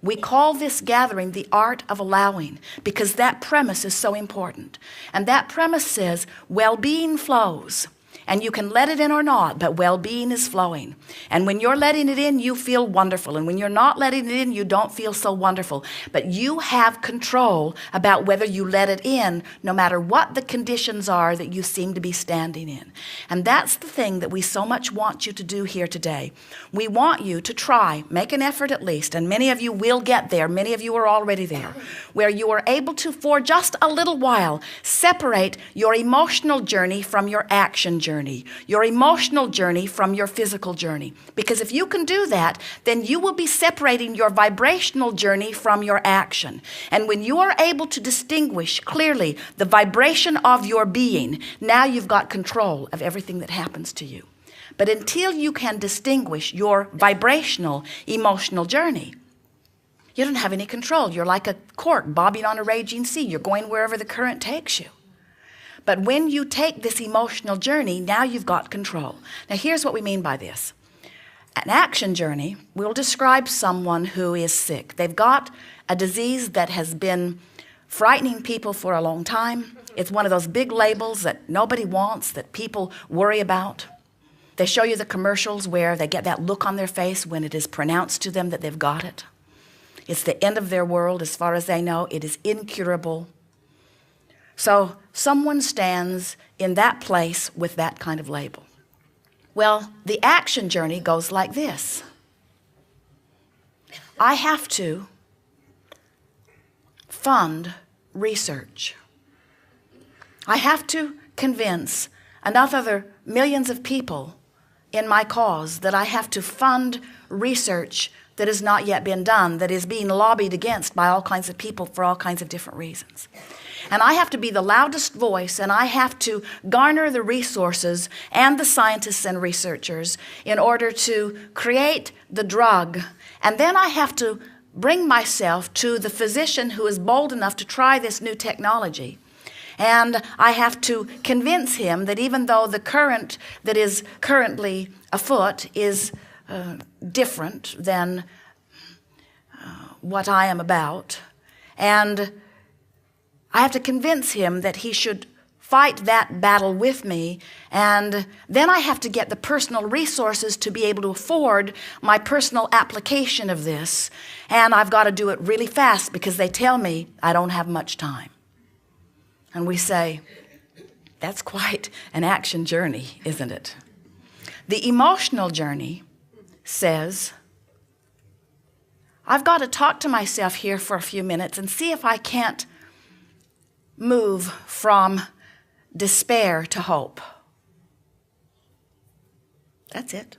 We call this gathering the art of allowing because that premise is so important. And that premise says well-being flows. And you can let it in or not, but well-being is flowing. And when you're letting it in, you feel wonderful. And when you're not letting it in, you don't feel so wonderful. But you have control about whether you let it in, no matter what the conditions are that you seem to be standing in. And that's the thing that we so much want you to do here today. We want you to try, make an effort at least, and many of you will get there. Many of you are already there, where you are able to, for just a little while, separate your emotional journey from your action journey. Your emotional journey from your physical journey. Because if you can do that, then you will be separating your vibrational journey from your action. And when you are able to distinguish clearly the vibration of your being, now you've got control of everything that happens to you. But until you can distinguish your vibrational, emotional journey, you don't have any control. You're like a cork bobbing on a raging sea. You're going wherever the current takes you. But when you take this emotional journey, now you've got control. Now here's what we mean by this. An action journey will describe someone who is sick. They've got a disease that has been frightening people for a long time. It's one of those big labels that nobody wants, that people worry about. They show you the commercials where they get that look on their face when it is pronounced to them that they've got it. It's the end of their world as far as they know. It is incurable. So someone stands in that place with that kind of label. Well, the action journey goes like this. I have to fund research. I have to convince another millions of people in my cause that I have to fund research that has not yet been done, that is being lobbied against by all kinds of people for all kinds of different reasons. And I have to be the loudest voice, and I have to garner the resources and the scientists and researchers in order to create the drug. And then I have to bring myself to the physician who is bold enough to try this new technology. And I have to convince him that even though the current that is currently afoot is different than what I am about, and I have to convince him that he should fight that battle with me, and then I have to get the personal resources to be able to afford my personal application of this, and I've got to do it really fast because they tell me I don't have much time. And we say, that's quite an action journey, isn't it? The emotional journey says, I've got to talk to myself here for a few minutes and see if I can't move from despair to hope. That's it.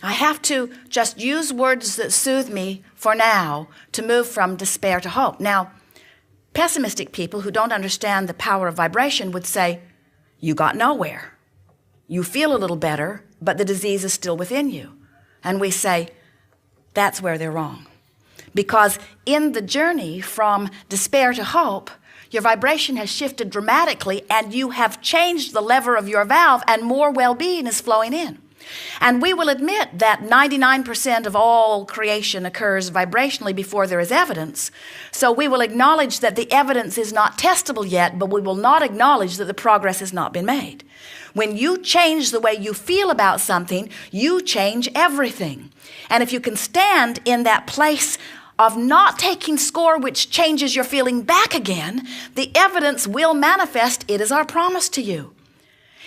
I have to just use words that soothe me for now to move from despair to hope. Now, pessimistic people who don't understand the power of vibration would say, you got nowhere. You feel a little better, but the disease is still within you. And we say, that's where they're wrong. Because in the journey from despair to hope, your vibration has shifted dramatically and you have changed the lever of your valve and more well-being is flowing in. And we will admit that 99% of all creation occurs vibrationally before there is evidence. So we will acknowledge that the evidence is not testable yet, but we will not acknowledge that the progress has not been made. When you change the way you feel about something, you change everything. And if you can stand in that place of not taking score, which changes your feeling back again, the evidence will manifest. It is our promise to you.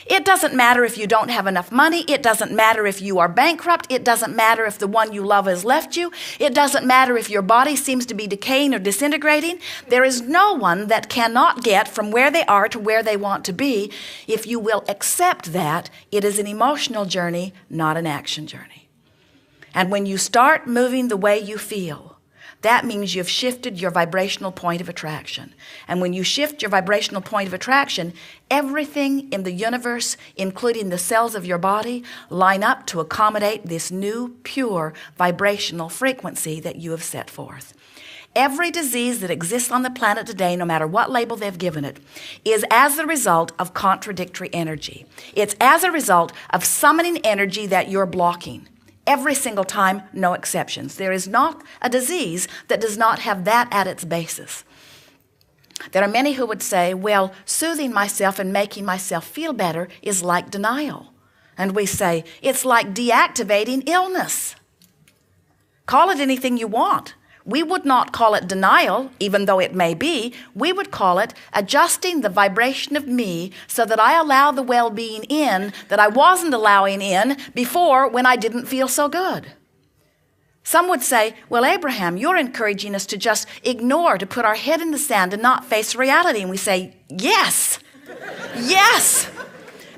It doesn't matter if you don't have enough money. It doesn't matter if you are bankrupt. It doesn't matter if the one you love has left you. It doesn't matter if your body seems to be decaying or disintegrating. There is no one that cannot get from where they are to where they want to be. If you will accept that, it is an emotional journey, not an action journey. And when you start moving the way you feel, that means you've shifted your vibrational point of attraction. And when you shift your vibrational point of attraction, everything in the universe, including the cells of your body, line up to accommodate this new, pure vibrational frequency that you have set forth. Every disease that exists on the planet today, no matter what label they've given it, is as a result of contradictory energy. It's as a result of summoning energy that you're blocking. Every single time, no exceptions. There is not a disease that does not have that at its basis. There are many who would say, well, soothing myself and making myself feel better is like denial. And we say, it's like deactivating illness. Call it anything you want. We would not call it denial, even though it may be. We would call it adjusting the vibration of me so that I allow the well-being in that I wasn't allowing in before when I didn't feel so good. Some would say, well, Abraham, you're encouraging us to just ignore, to put our head in the sand and not face reality. And we say, yes, yes.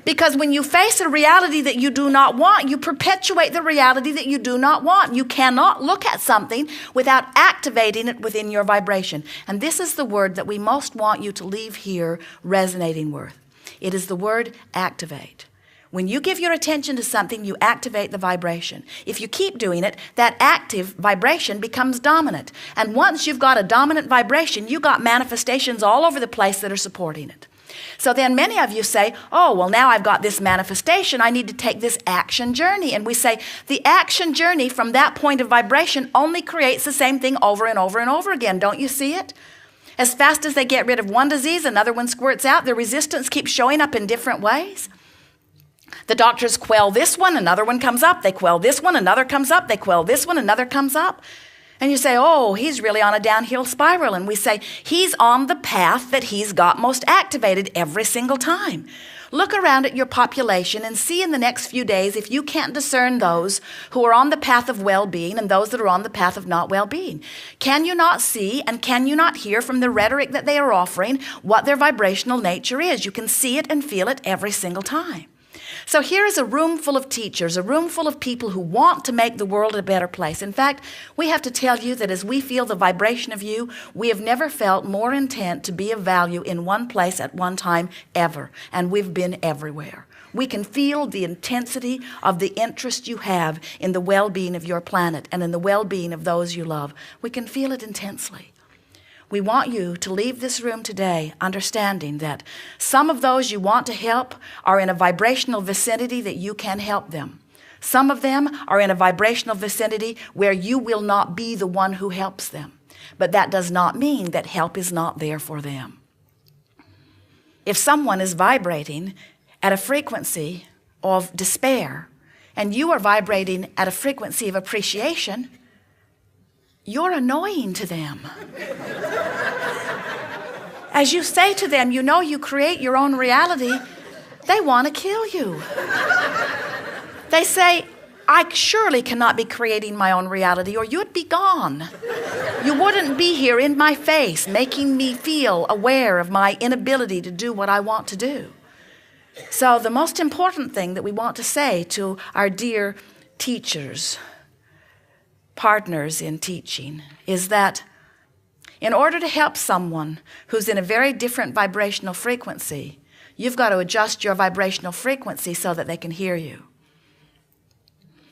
Because when you face a reality that you do not want, you perpetuate the reality that you do not want. You cannot look at something without activating it within your vibration. And this is the word that we most want you to leave here resonating with. It is the word activate. When you give your attention to something, you activate the vibration. If you keep doing it, that active vibration becomes dominant. And once you've got a dominant vibration, you've got manifestations all over the place that are supporting it. So then many of you say, oh, well, now I've got this manifestation. I need to take this action journey. And we say the action journey from that point of vibration only creates the same thing over and over and over again. Don't you see it? As fast as they get rid of one disease, another one squirts out. The resistance keeps showing up in different ways. The doctors quell this one, another one comes up. They quell this one, another comes up. They quell this one, another comes up. And you say, oh, he's really on a downhill spiral. And we say, he's on the path that he's got most activated every single time. Look around at your population and see in the next few days if you can't discern those who are on the path of well-being and those that are on the path of not well-being. Can you not see and can you not hear from the rhetoric that they are offering what their vibrational nature is? You can see it and feel it every single time. So here is a room full of teachers, a room full of people who want to make the world a better place. In fact, we have to tell you that as we feel the vibration of you, we have never felt more intent to be of value in one place at one time ever. And we've been everywhere. We can feel the intensity of the interest you have in the well-being of your planet and in the well-being of those you love. We can feel it intensely. We want you to leave this room today understanding that some of those you want to help are in a vibrational vicinity that you can help them. Some of them are in a vibrational vicinity where you will not be the one who helps them. But that does not mean that help is not there for them. If someone is vibrating at a frequency of despair and you are vibrating at a frequency of appreciation, you're annoying to them. As you say to them, you know you create your own reality, they want to kill you. They say, I surely cannot be creating my own reality or you'd be gone. You wouldn't be here in my face making me feel aware of my inability to do what I want to do. So the most important thing that we want to say to our dear teachers, partners in teaching, is that in order to help someone who's in a very different vibrational frequency, you've got to adjust your vibrational frequency so that they can hear you.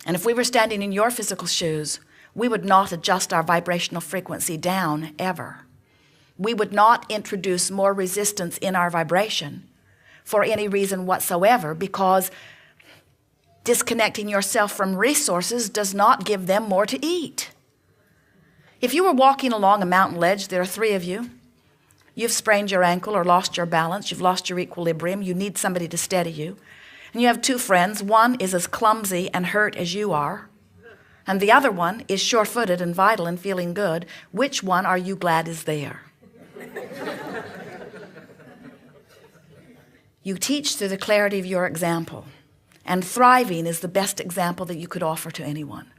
And if we were standing in your physical shoes, we would not adjust our vibrational frequency down ever. We would not introduce more resistance in our vibration for any reason whatsoever, because disconnecting yourself from resources does not give them more to eat. If you were walking along a mountain ledge, there are three of you. You've sprained your ankle or lost your balance. You've lost your equilibrium. You need somebody to steady you. And you have two friends. One is as clumsy and hurt as you are. And the other one is sure-footed and vital and feeling good. Which one are you glad is there? You teach through the clarity of your example. And thriving is the best example that you could offer to anyone.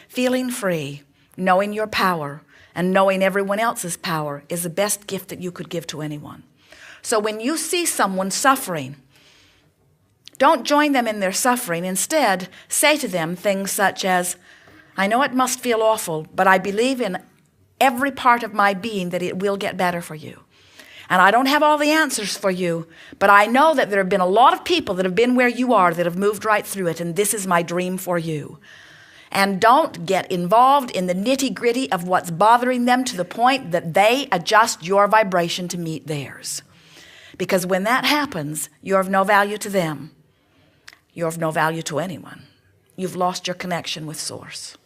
Feeling free, knowing your power, and knowing everyone else's power is the best gift that you could give to anyone. So when you see someone suffering, don't join them in their suffering. Instead, say to them things such as, I know it must feel awful, but I believe in every part of my being that it will get better for you. And I don't have all the answers for you, but I know that there have been a lot of people that have been where you are that have moved right through it, and this is my dream for you. And don't get involved in the nitty-gritty of what's bothering them to the point that they adjust your vibration to meet theirs. Because when that happens, you're of no value to them. You're of no value to anyone. you've lost your connection with Source.